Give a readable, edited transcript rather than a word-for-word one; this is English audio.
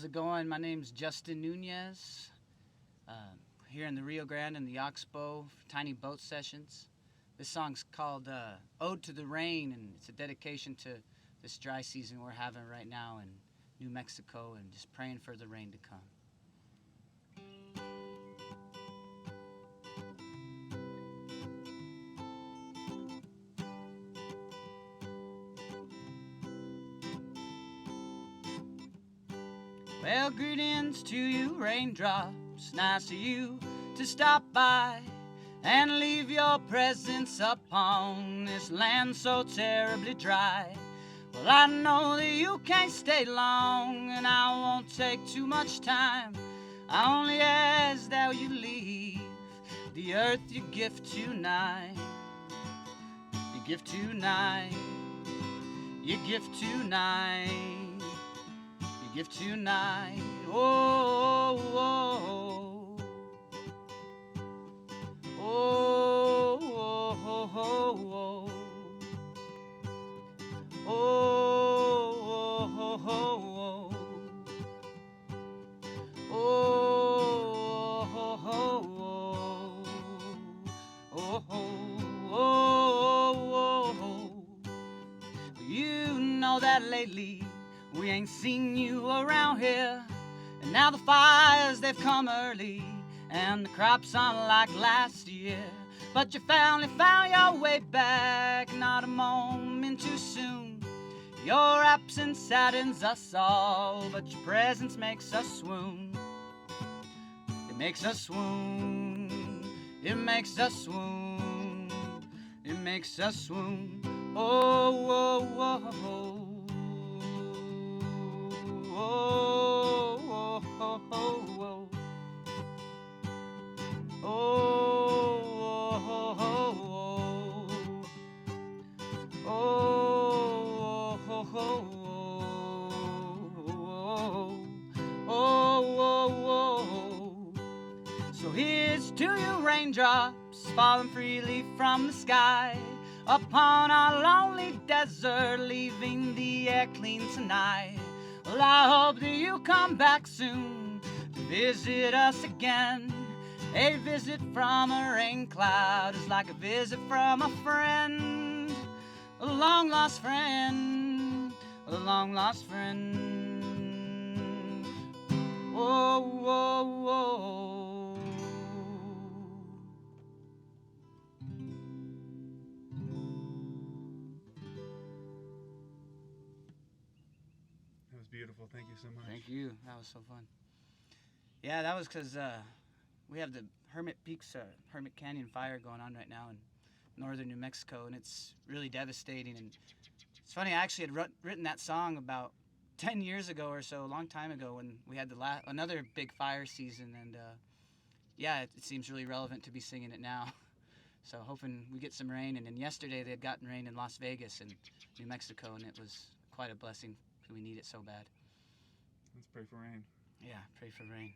How's it going? My name's Justin Nunez, here in the Rio Grande in the Oxbow Tinyboatsessions. This song's called Ode to the Rain, and it's a dedication to this dry season we're having right now in New Mexico, and just praying for the rain to come. Well, greetings to you, raindrops. Nice of you to stop by and leave your presence upon this land so terribly dry. Well, I know that you can't stay long, and I won't take too much time. I only ask that you leave the earth you give tonight. You give tonight. You give tonight. You give tonight. Oh, oh, oh, oh, oh, oh, oh, oh, oh, oh, oh. You know that lately we ain't seen you around here, and now the fires, they've come early, and the crops aren't like last year. But you finally found your way back, not a moment too soon. Your absence saddens us all, but your presence makes us swoon. It makes us swoon. It makes us swoon. It makes us swoon. Oh, oh, oh, oh. Oh, oh, oh, oh, oh, oh, oh. So here's to you, raindrops falling freely from the sky upon our lonely desert, leaving the air clean tonight. Well, I hope that you come back soon to visit us again. A visit from a rain cloud is like a visit from a friend, a long lost friend, a long lost friend. Whoa, whoa, whoa. That was beautiful. Thank you so much. Thank you. That was so fun. Yeah, that was because we have the Hermit Canyon fire going on right now in northern New Mexico, and it's really devastating. And it's funny, I actually had written that song about 10 years ago or so, a long time ago, when we had another big fire season. And yeah, it seems really relevant to be singing it now. So hoping we get some rain. And then yesterday they had gotten rain in Las Vegas and New Mexico, and it was quite a blessing because we need it so bad. Let's pray for rain. Yeah, pray for rain.